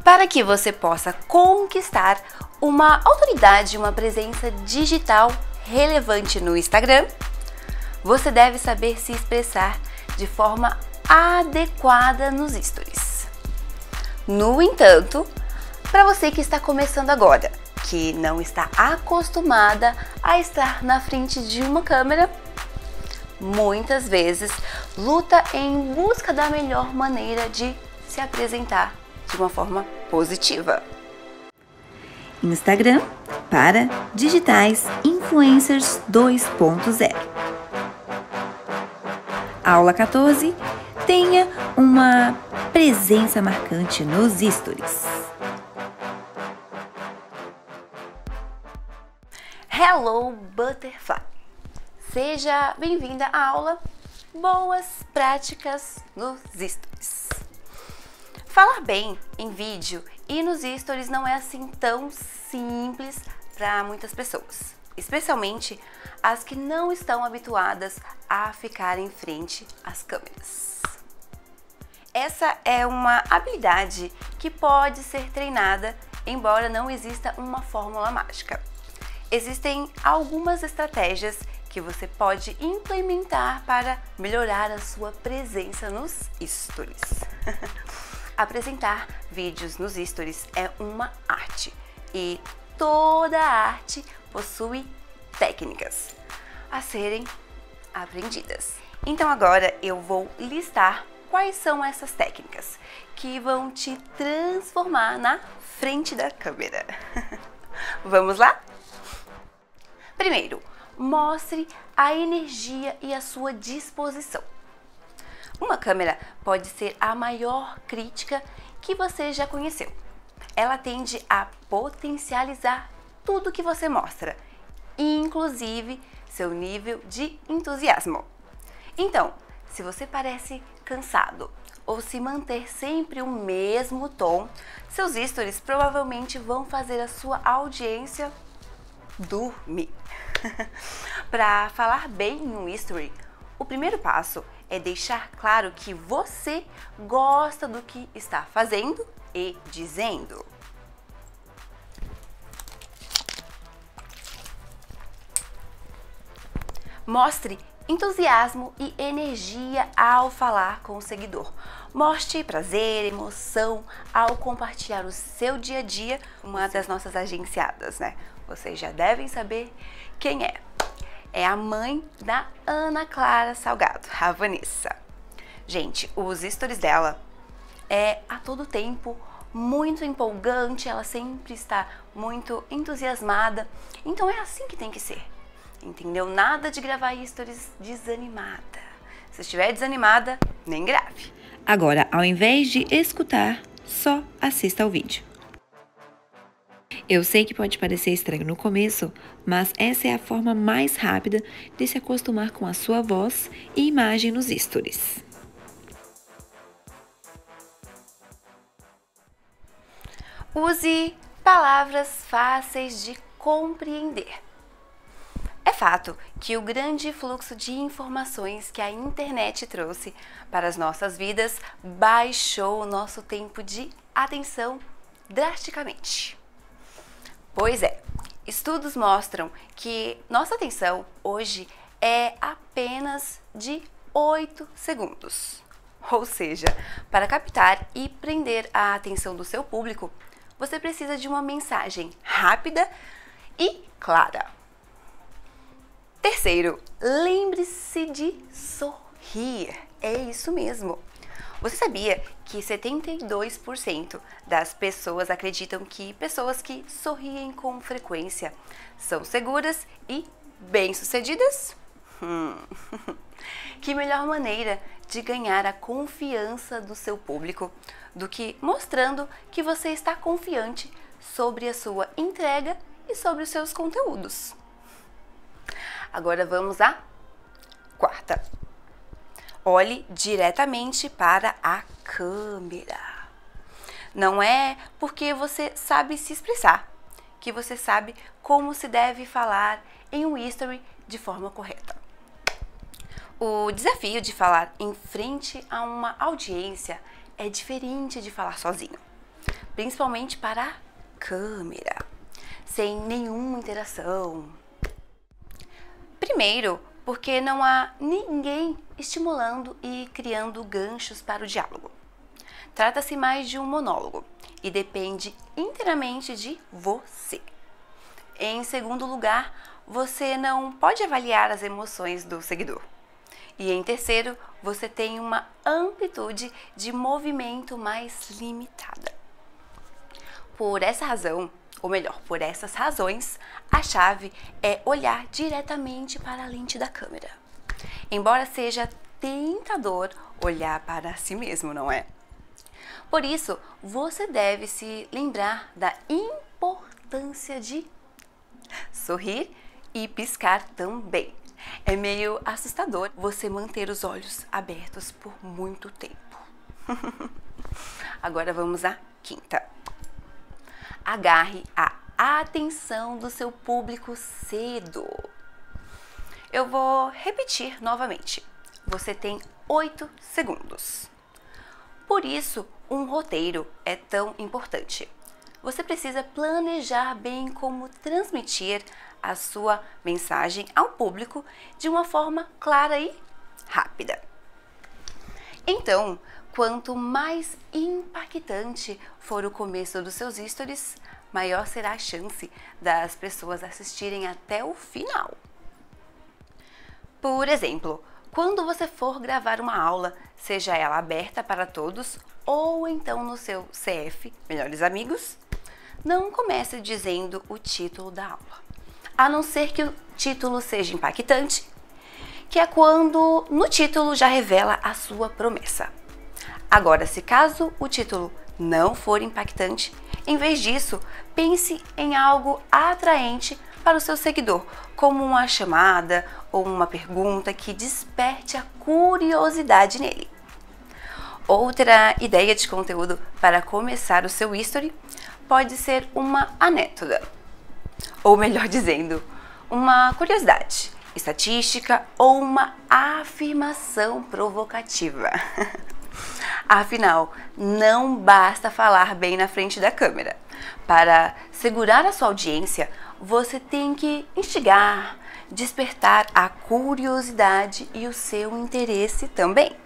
Para que você possa conquistar uma autoridade, uma presença digital relevante no Instagram, você deve saber se expressar de forma adequada nos stories. No entanto, para você que está começando agora, que não está acostumada a estar na frente de uma câmera, muitas vezes luta em busca da melhor maneira de se apresentar de uma forma positiva. Instagram para digitais influencers 2.0. Aula 14. Tenha uma presença marcante nos stories. Hello Butterfly! Seja bem-vinda à aula Boas Práticas nos Stories. Falar bem em vídeo e nos stories não é assim tão simples para muitas pessoas, especialmente as que não estão habituadas a ficar em frente às câmeras. Essa é uma habilidade que pode ser treinada, embora não exista uma fórmula mágica. Existem algumas estratégias que você pode implementar para melhorar a sua presença nos stories. Apresentar vídeos nos stories é uma arte e toda arte possui técnicas a serem aprendidas. Então agora eu vou listar quais são essas técnicas que vão te transformar na frente da câmera. Vamos lá? Primeiro, mostre a energia e a sua disposição. Uma câmera pode ser a maior crítica que você já conheceu. Ela tende a potencializar tudo que você mostra, inclusive seu nível de entusiasmo. Então, se você parece cansado ou se manter sempre o mesmo tom, seus stories provavelmente vão fazer a sua audiência dormir. Para falar bem em um story, o primeiro passo é deixar claro que você gosta do que está fazendo e dizendo. Mostre entusiasmo e energia ao falar com o seguidor. Mostre prazer, emoção ao compartilhar o seu dia a dia. Uma das nossas agenciadas, né? Vocês já devem saber quem é. É a mãe da Ana Clara Salgado, a Vanessa. Gente, os stories dela é a todo tempo muito empolgante, ela sempre está muito entusiasmada. Então é assim que tem que ser, entendeu? Nada de gravar stories desanimada. Se estiver desanimada, nem grave. Agora, ao invés de escutar, só assista ao vídeo. Eu sei que pode parecer estranho no começo, mas essa é a forma mais rápida de se acostumar com a sua voz e imagem nos stories. Use palavras fáceis de compreender. É fato que o grande fluxo de informações que a internet trouxe para as nossas vidas baixou o nosso tempo de atenção drasticamente. Pois é, estudos mostram que nossa atenção hoje é apenas de 8 segundos. Ou seja, para captar e prender a atenção do seu público, você precisa de uma mensagem rápida e clara. Terceiro, lembre-se de sorrir. É isso mesmo. Você sabia que 72% das pessoas acreditam que pessoas que sorriem com frequência são seguras e bem-sucedidas? Que melhor maneira de ganhar a confiança do seu público do que mostrando que você está confiante sobre a sua entrega e sobre os seus conteúdos. Agora vamos à quarta. Olhe diretamente para a câmera. Não é porque você sabe se expressar que você sabe como se deve falar em um history de forma correta. O desafio de falar em frente a uma audiência é diferente de falar sozinho. principalmente para a câmera, sem nenhuma interação. Primeiro, porque não há ninguém estimulando e criando ganchos para o diálogo. Trata-se mais de um monólogo e depende inteiramente de você. Em segundo lugar, você não pode avaliar as emoções do seguidor. E em terceiro, você tem uma amplitude de movimento mais limitada. Por essa razão, ou melhor, por essas razões, a chave é olhar diretamente para a lente da câmera. Embora seja tentador olhar para si mesmo, não é? Por isso, você deve se lembrar da importância de sorrir e piscar também. É meio assustador você manter os olhos abertos por muito tempo. Agora vamos à quinta. Agarre a atenção do seu público cedo. Eu vou repetir novamente. Você tem 8 segundos. Por isso, um roteiro é tão importante. Você precisa planejar bem como transmitir a sua mensagem ao público de uma forma clara e rápida. Então, quanto mais impactante for o começo dos seus stories, maior será a chance das pessoas assistirem até o final. Por exemplo, quando você for gravar uma aula, seja ela aberta para todos ou então no seu CF, Melhores Amigos, não comece dizendo o título da aula, a não ser que o título seja impactante, que é quando no título já revela a sua promessa. Agora, se caso o título não for impactante, em vez disso, pense em algo atraente para o seu seguidor, como uma chamada ou uma pergunta que desperte a curiosidade nele. Outra ideia de conteúdo para começar o seu history pode ser uma anedota, ou melhor dizendo, uma curiosidade, estatística ou uma afirmação provocativa. Afinal, não basta falar bem na frente da câmera. Para segurar a sua audiência, você tem que instigar, despertar a curiosidade e o seu interesse também.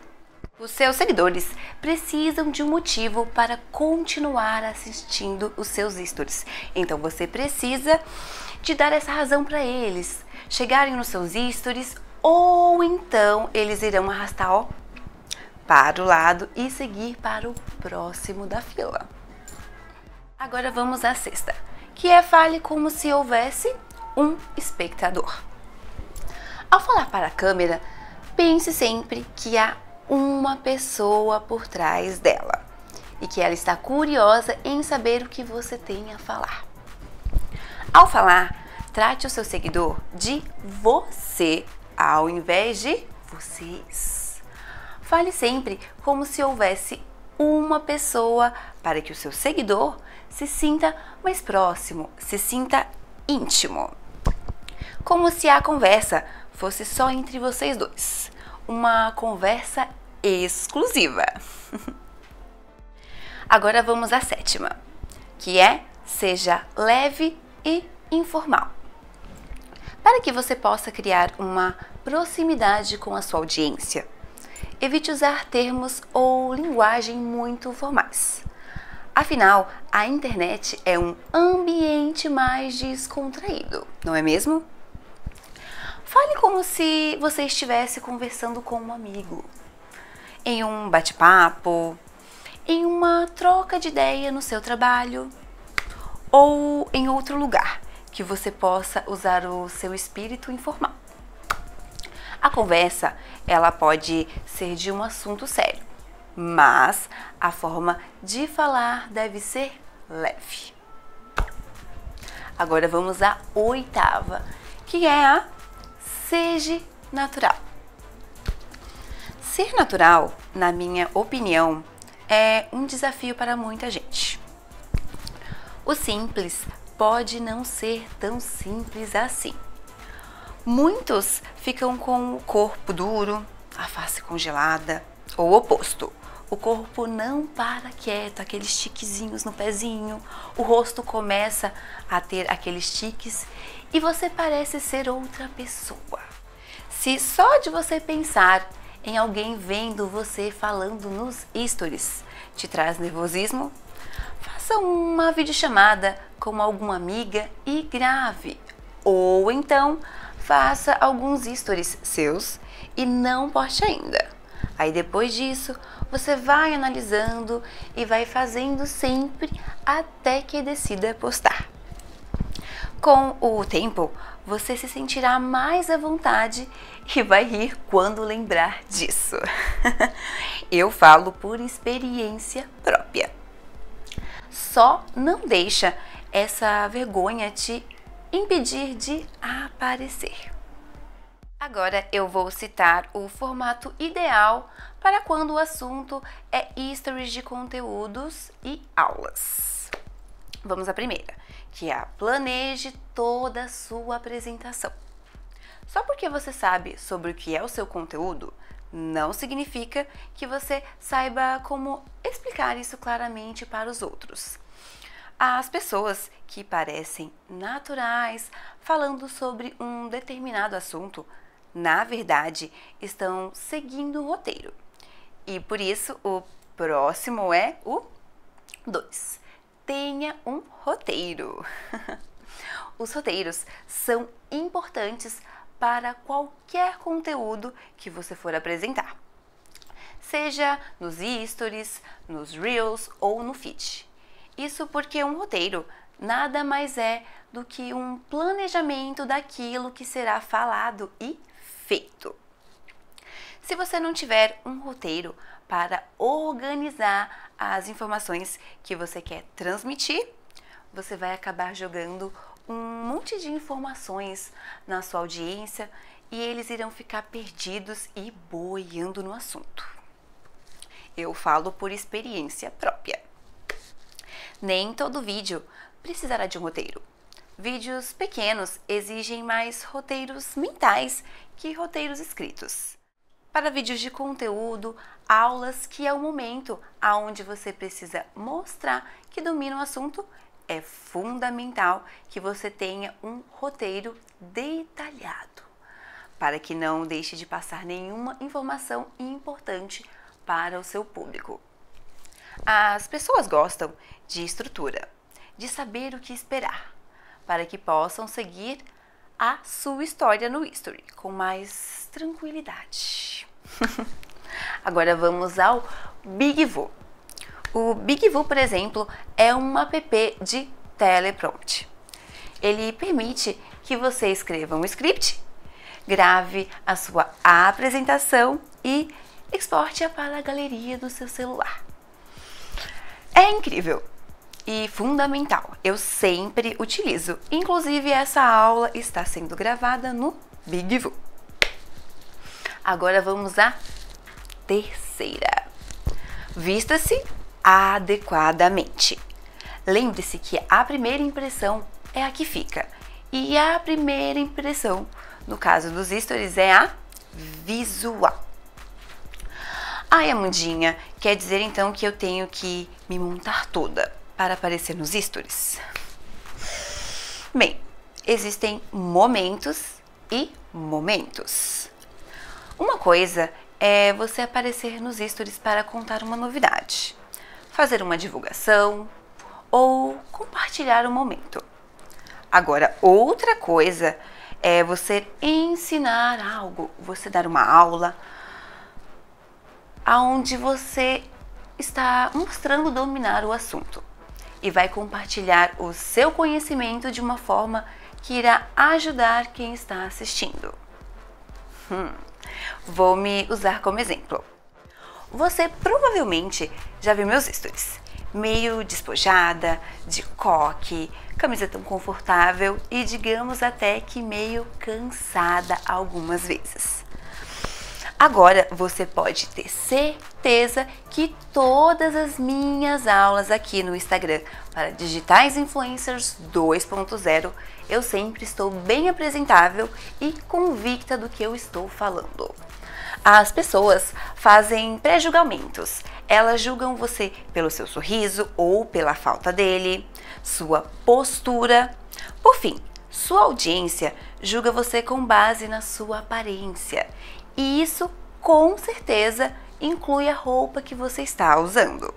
Os seus seguidores precisam de um motivo para continuar assistindo os seus stories. Então você precisa de dar essa razão para eles chegarem nos seus stories, ou então eles irão arrastar para o lado e seguir para o próximo da fila. Agora vamos à sexta, que é fale como se houvesse um espectador. Ao falar para a câmera, pense sempre que há uma pessoa por trás dela e que ela está curiosa em saber o que você tem a falar. Ao falar, trate o seu seguidor de você ao invés de vocês. Fale sempre como se houvesse uma pessoa para que o seu seguidor se sinta mais próximo, se sinta íntimo. Como se a conversa fosse só entre vocês dois. Uma conversa exclusiva. Agora vamos à sétima, que é seja leve e informal. Para que você possa criar uma proximidade com a sua audiência, evite usar termos ou linguagem muito formais. Afinal, a internet é um ambiente mais descontraído, não é mesmo? Fale como se você estivesse conversando com um amigo, em um bate-papo, em uma troca de ideia no seu trabalho ou em outro lugar que você possa usar o seu espírito informal. A conversa, ela pode ser de um assunto sério, mas a forma de falar deve ser leve. Agora vamos à oitava, que é a seja natural. Ser natural, na minha opinião, é um desafio para muita gente. O simples pode não ser tão simples assim. Muitos ficam com o corpo duro, a face congelada, ou o oposto, o corpo não para quieto, aqueles tiquezinhos no pezinho, o rosto começa a ter aqueles tiques e você parece ser outra pessoa. Se só de você pensar em alguém vendo você falando nos stories te traz nervosismo, faça uma videochamada com alguma amiga e grave. Ou então, faça alguns stories seus e não poste ainda. Aí depois disso, você vai analisando e vai fazendo sempre até que decida postar. Com o tempo, você se sentirá mais à vontade e vai rir quando lembrar disso. Eu falo por experiência própria. Só não deixa essa vergonha te impedir de aparecer. Agora eu vou citar o formato ideal para quando o assunto é stories de conteúdos e aulas. Vamos à primeira, que é a planeje toda a sua apresentação. Só porque você sabe sobre o que é o seu conteúdo, não significa que você saiba como explicar isso claramente para os outros. As pessoas que parecem naturais falando sobre um determinado assunto, na verdade, estão seguindo o roteiro. E por isso o próximo é o 2. Tenha um roteiro. Os roteiros são importantes para qualquer conteúdo que você for apresentar, seja nos stories, nos reels ou no feed. Isso porque um roteiro nada mais é do que um planejamento daquilo que será falado e feito. Se você não tiver um roteiro para organizar as informações que você quer transmitir, você vai acabar jogando um monte de informações na sua audiência e eles irão ficar perdidos e boiando no assunto. Eu falo por experiência própria. Nem todo vídeo precisará de um roteiro. Vídeos pequenos exigem mais roteiros mentais que roteiros escritos. Para vídeos de conteúdo, aulas, que é o momento onde você precisa mostrar que domina o assunto, é fundamental que você tenha um roteiro detalhado, para que não deixe de passar nenhuma informação importante para o seu público. As pessoas gostam de estrutura, de saber o que esperar, para que possam seguir a sua história no History com mais tranquilidade. Agora vamos ao BigVoo. O BigVoo, por exemplo, é um app de teleprompter. Ele permite que você escreva um script, grave a sua apresentação e exporte-a para a galeria do seu celular. É incrível e fundamental. Eu sempre utilizo. Inclusive, essa aula está sendo gravada no BigVoo. Agora vamos à terceira. Vista-se adequadamente. Lembre-se que a primeira impressão é a que fica. E a primeira impressão, no caso dos stories, é a visual. Ai, Amandinha, quer dizer então que eu tenho que me montar toda para aparecer nos stories? Bem, existem momentos e momentos. Uma coisa é você aparecer nos stories para contar uma novidade, fazer uma divulgação ou compartilhar um momento. Agora, outra coisa é você ensinar algo, você dar uma aula onde você está mostrando dominar o assunto e vai compartilhar o seu conhecimento de uma forma que irá ajudar quem está assistindo. Vou me usar como exemplo. Você provavelmente já viu meus stories, meio despojada, de coque, camisa tão confortável e digamos até que meio cansada algumas vezes. Agora você pode ter certeza que todas as minhas aulas aqui no Instagram para Digitais Influencers 2.0 eu sempre estou bem apresentável e convicta do que eu estou falando. As pessoas fazem pré-julgamentos. Elas julgam você pelo seu sorriso ou pela falta dele, sua postura. Por fim, sua audiência julga você com base na sua aparência. E isso, com certeza, inclui a roupa que você está usando.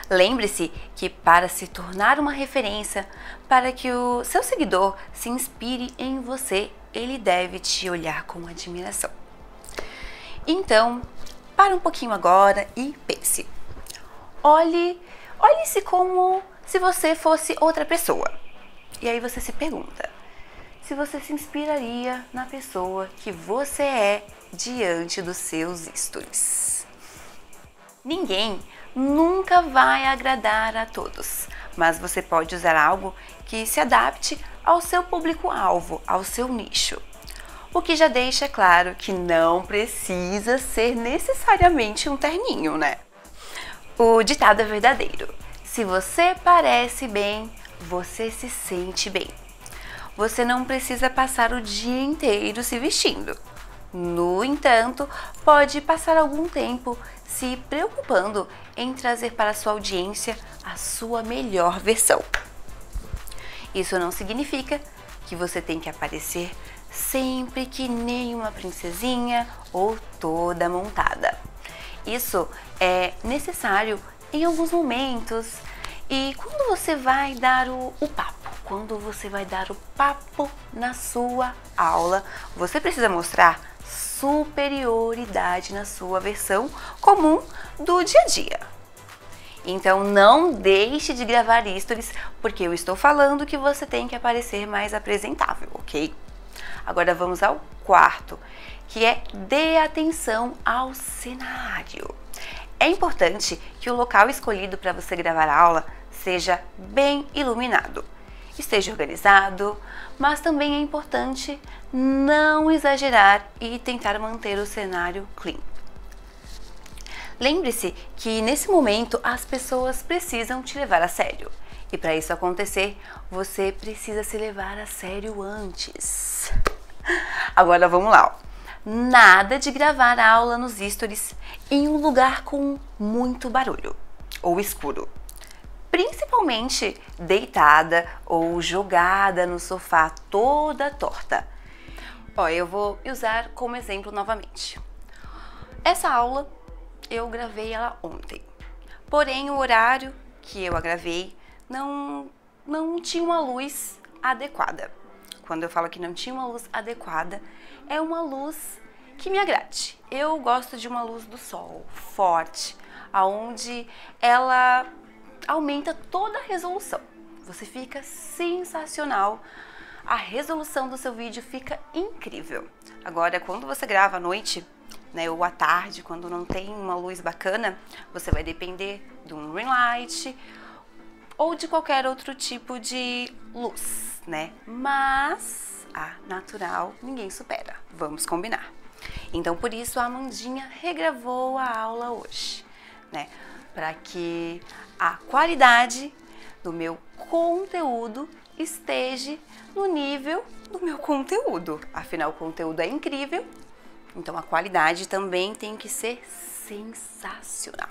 Lembre-se que para se tornar uma referência, para que o seu seguidor se inspire em você, ele deve te olhar com admiração. Então, para um pouquinho agora e pense. Olhe-se como se você fosse outra pessoa. E aí você se pergunta, se você se inspiraria na pessoa que você é diante dos seus stories. Ninguém nunca vai agradar a todos, mas você pode usar algo que se adapte ao seu público-alvo, ao seu nicho. O que já deixa claro que não precisa ser necessariamente um terninho, né? O ditado é verdadeiro. Se você parece bem, você se sente bem. Você não precisa passar o dia inteiro se vestindo. No entanto, pode passar algum tempo se preocupando em trazer para a sua audiência a sua melhor versão. Isso não significa que você tem que aparecer sempre que nem uma princesinha ou toda montada. Isso é necessário em alguns momentos e quando você vai dar o papo na sua aula, você precisa mostrar superioridade na sua versão comum do dia a dia. Então não deixe de gravar stories, porque eu estou falando que você tem que aparecer mais apresentável, ok? Agora vamos ao quarto, que é dê atenção ao cenário. É importante que o local escolhido para você gravar a aula seja bem iluminado, esteja organizado, mas também é importante não exagerar e tentar manter o cenário clean. Lembre-se que nesse momento as pessoas precisam te levar a sério. E para isso acontecer, você precisa se levar a sério antes. Agora vamos lá. Nada de gravar a aula nos stories em um lugar com muito barulho ou escuro. Principalmente deitada ou jogada no sofá toda torta. Eu vou usar como exemplo novamente. Essa aula eu gravei ela ontem. Porém, o horário que eu a gravei não tinha uma luz adequada. Quando eu falo que não tinha uma luz adequada, é uma luz que me agrade. Eu gosto de uma luz do sol, forte, aonde ela aumenta toda a resolução. Você fica sensacional. A resolução do seu vídeo fica incrível. Agora, quando você grava à noite, né, ou à tarde, quando não tem uma luz bacana, você vai depender de um ring light ou de qualquer outro tipo de luz, né? Mas a natural ninguém supera, vamos combinar. Então, por isso, a Amandinha regravou a aula hoje, né? Para que a qualidade do meu conteúdo esteja no nível do meu conteúdo. Afinal, o conteúdo é incrível, então a qualidade também tem que ser sensacional.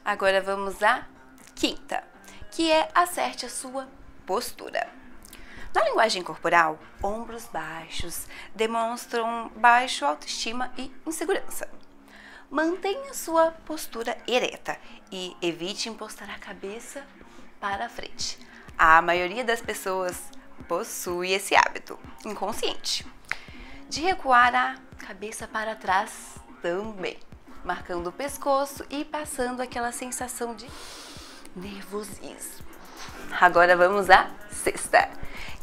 Agora vamos à quinta, que é acerte a sua postura. Na linguagem corporal, ombros baixos demonstram baixa autoestima e insegurança. Mantenha sua postura ereta e evite encostar a cabeça para frente. A maioria das pessoas possui esse hábito inconsciente de recuar a cabeça para trás também, marcando o pescoço e passando aquela sensação de nervosismo. Agora vamos à sexta,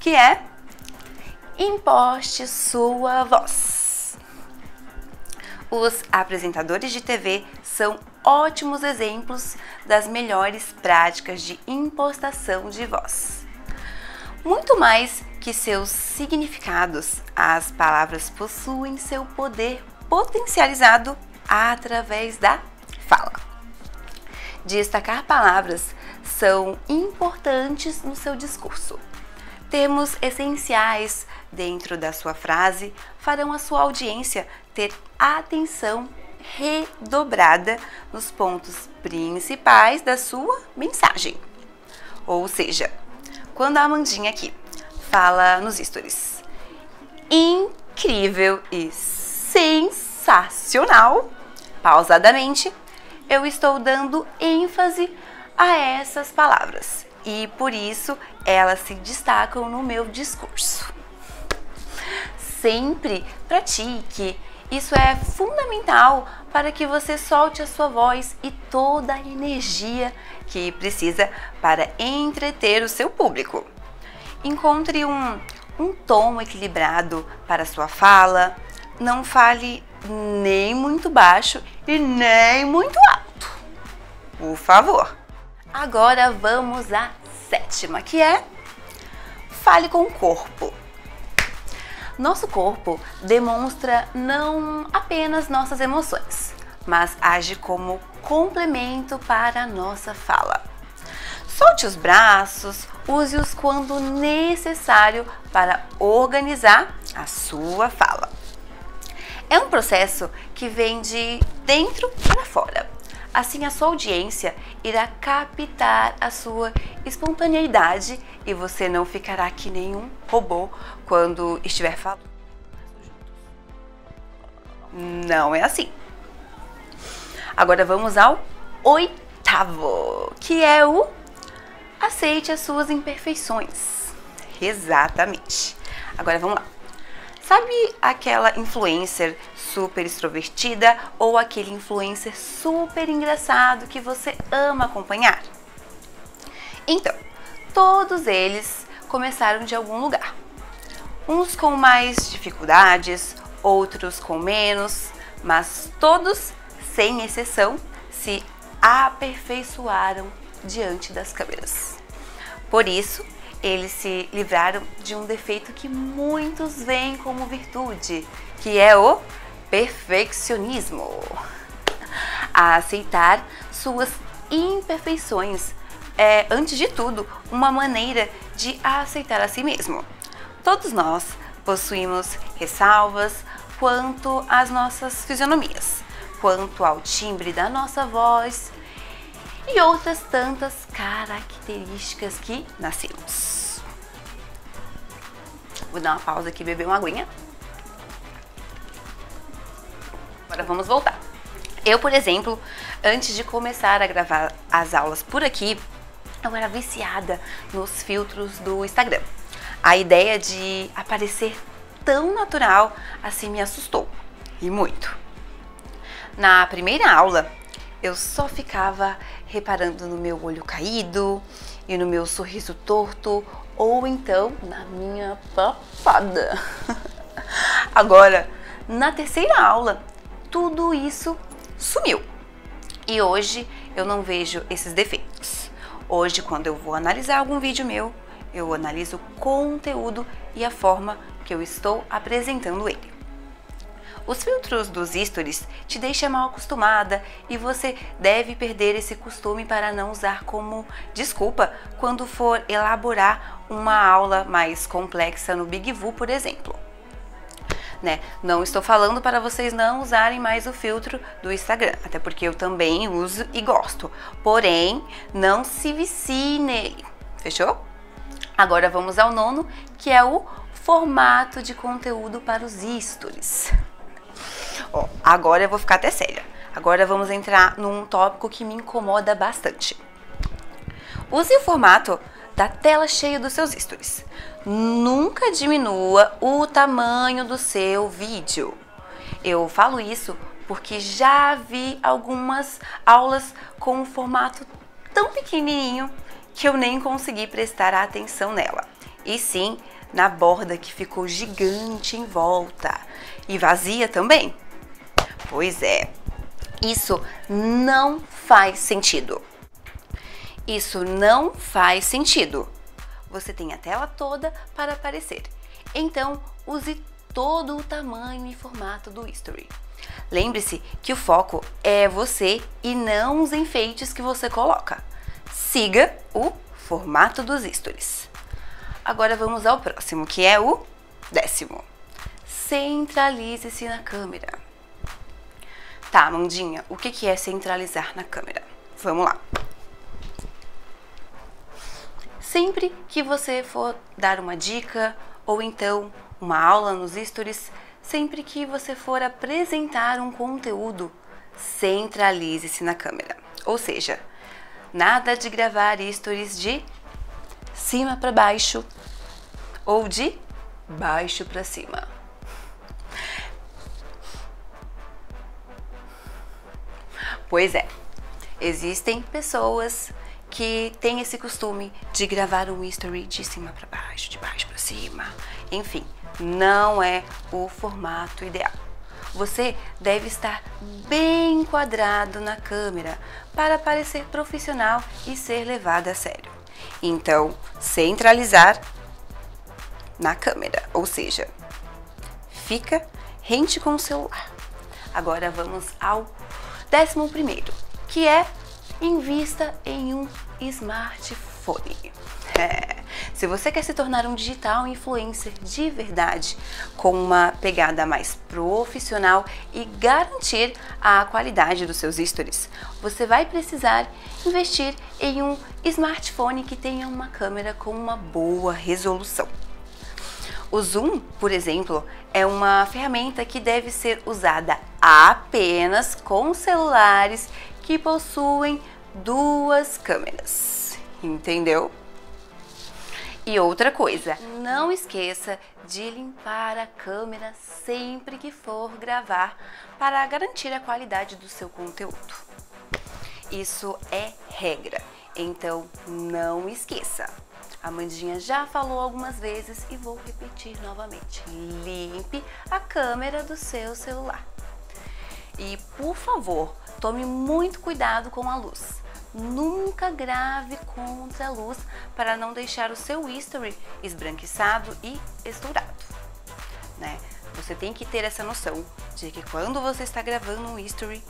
que é imposte sua voz. Os apresentadores de TV são ótimos exemplos das melhores práticas de impostação de voz. Muito mais que seus significados, as palavras possuem seu poder potencializado através da fala. Destacar palavras são importantes no seu discurso. Termos essenciais dentro da sua frase farão a sua audiência ter atenção redobrada nos pontos principais da sua mensagem. Ou seja, quando a Amandinha aqui fala nos stories, incrível e sensacional, pausadamente, eu estou dando ênfase a essas palavras e por isso elas se destacam no meu discurso. Sempre pratique, isso é fundamental para que você solte a sua voz e toda a energia que precisa para entreter o seu público. Encontre um tom equilibrado para a sua fala, não fale nem muito baixo e nem muito alto, por favor. Agora vamos à sétima, que é fale com o corpo. Nosso corpo demonstra não apenas nossas emoções, mas age como complemento para a nossa fala. Solte os braços, use-os quando necessário para organizar a sua fala. É um processo que vem de dentro para fora. Assim, a sua audiência irá captar a sua espontaneidade e você não ficará que nem um robô quando estiver falando. Não é assim. Agora vamos ao oitavo, que é o aceite as suas imperfeições. Exatamente. Agora vamos lá. Sabe aquela influencer super extrovertida ou aquele influencer super engraçado que você ama acompanhar? Então, todos eles começaram de algum lugar. Uns com mais dificuldades, outros com menos, mas todos, sem exceção, se aperfeiçoaram diante das câmeras. Por isso, eles se livraram de um defeito que muitos veem como virtude, que é o perfeccionismo. A aceitar suas imperfeições é, antes de tudo, uma maneira de aceitar a si mesmo. Todos nós possuímos ressalvas quanto às nossas fisionomias, quanto ao timbre da nossa voz e outras tantas características que nascemos. Vou dar uma pausa aqui e beber uma aguinha. Agora vamos voltar. Eu, por exemplo, antes de começar a gravar as aulas por aqui, eu era viciada nos filtros do Instagram. A ideia de aparecer tão natural assim me assustou, e muito. Na primeira aula, eu só ficava reparando no meu olho caído e no meu sorriso torto, ou então na minha papada. Agora, na terceira aula, tudo isso sumiu. E hoje eu não vejo esses defeitos. Hoje, quando eu vou analisar algum vídeo meu, eu analiso o conteúdo e a forma que eu estou apresentando ele. Os filtros dos stories te deixam mal acostumada e você deve perder esse costume para não usar como desculpa quando for elaborar uma aula mais complexa no Big Vu, por exemplo. Não estou falando para vocês não usarem mais o filtro do Instagram, até porque eu também uso e gosto, porém não se vicie nele, fechou? Agora vamos ao nono, que é o formato de conteúdo para os stories. Agora eu vou ficar até séria. Agora vamos entrar num tópico que me incomoda bastante. Use o formato da tela cheia dos seus stories. Nunca diminua o tamanho do seu vídeo. Eu falo isso porque já vi algumas aulas com um formato tão pequenininho que eu nem consegui prestar atenção nela. E sim, na borda que ficou gigante em volta. E vazia também. Pois é, isso não faz sentido. Isso não faz sentido. Você tem a tela toda para aparecer. Então, use todo o tamanho e formato do History. Lembre-se que o foco é você e não os enfeites que você coloca. Siga o formato dos Stories. Agora vamos ao próximo, que é o 10º. Centralize-se na câmera. Tá, Amandinha, o que é centralizar na câmera? Vamos lá. Sempre que você for dar uma dica ou então uma aula nos stories, sempre que você for apresentar um conteúdo, centralize-se na câmera. Ou seja, nada de gravar stories de cima para baixo ou de baixo para cima. Pois é, existem pessoas que têm esse costume de gravar um history de cima para baixo, de baixo para cima. Enfim, não é o formato ideal. Você deve estar bem enquadrado na câmera para parecer profissional e ser levado a sério. Então, centralizar na câmera, ou seja, fica rente com o celular. Agora vamos ao 11º, que é invista em um smartphone. Se você quer se tornar um digital influencer de verdade, com uma pegada mais profissional e garantir a qualidade dos seus stories, você vai precisar investir em um smartphone que tenha uma câmera com uma boa resolução. O Zoom, por exemplo, é uma ferramenta que deve ser usada apenas com celulares que possuem 2 câmeras, entendeu? E outra coisa, não esqueça de limpar a câmera sempre que for gravar para garantir a qualidade do seu conteúdo. Isso é regra, então não esqueça. A Amandinha já falou algumas vezes e vou repetir novamente. Limpe a câmera do seu celular. E, por favor, tome muito cuidado com a luz. Nunca grave contra a luz para não deixar o seu history esbranquiçado e estourado, né? Você tem que ter essa noção de que quando você está gravando um history,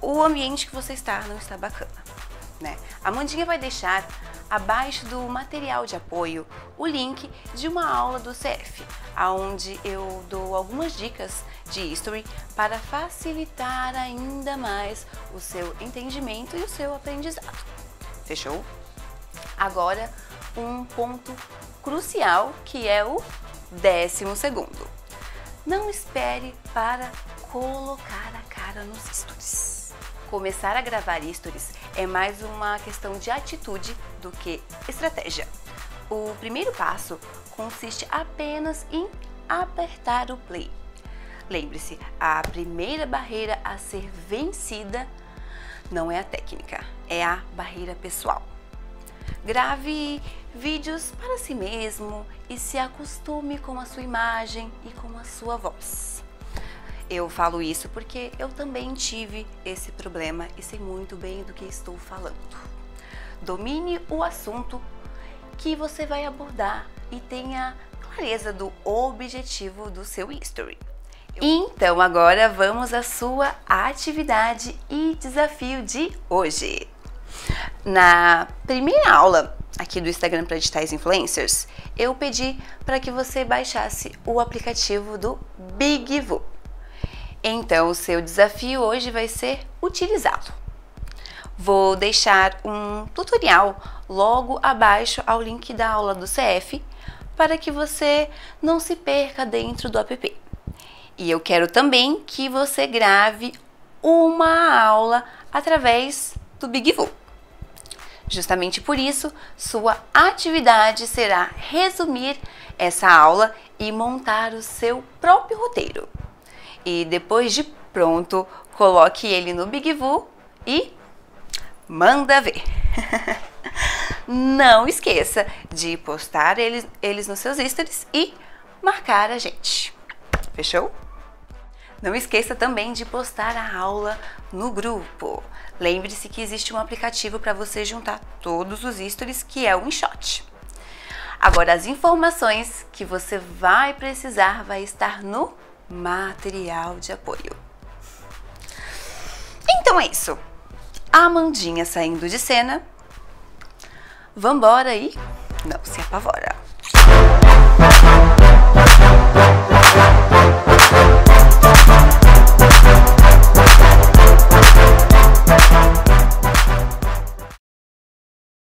o ambiente que você está não está bacana, né? A Amandinha vai deixar abaixo do material de apoio o link de uma aula do CF, onde eu dou algumas dicas de history para facilitar ainda mais o seu entendimento e o seu aprendizado. Fechou? Agora, um ponto crucial, que é o 12º. Não espere para colocar a cara nos stories. Começar a gravar stories é mais uma questão de atitude do que estratégia. O primeiro passo consiste apenas em apertar o play. Lembre-se, a primeira barreira a ser vencida não é a técnica, é a barreira pessoal. Grave vídeos para si mesmo e se acostume com a sua imagem e com a sua voz. Eu falo isso porque eu também tive esse problema e sei muito bem do que estou falando. Domine o assunto que você vai abordar e tenha clareza do objetivo do seu history. Então agora vamos à sua atividade e desafio de hoje. Na primeira aula aqui do Instagram para digitais influencers, eu pedi para que você baixasse o aplicativo do BigVoo. Então o seu desafio hoje vai ser utilizá-lo. Vou deixar um tutorial logo abaixo ao link da aula do CF para que você não se perca dentro do app. E eu quero também que você grave uma aula através do BigVoo. Justamente por isso, sua atividade será resumir essa aula e montar o seu próprio roteiro. E depois de pronto, coloque ele no BigVoo e manda ver! Não esqueça de postar eles nos seus stories e marcar a gente. Fechou? Não esqueça também de postar a aula no grupo. Lembre-se que existe um aplicativo para você juntar todos os stories, que é o InShot. Agora, as informações que você vai precisar vai estar no material de apoio. Então é isso. A Amandinha saindo de cena. Vambora e não se apavora.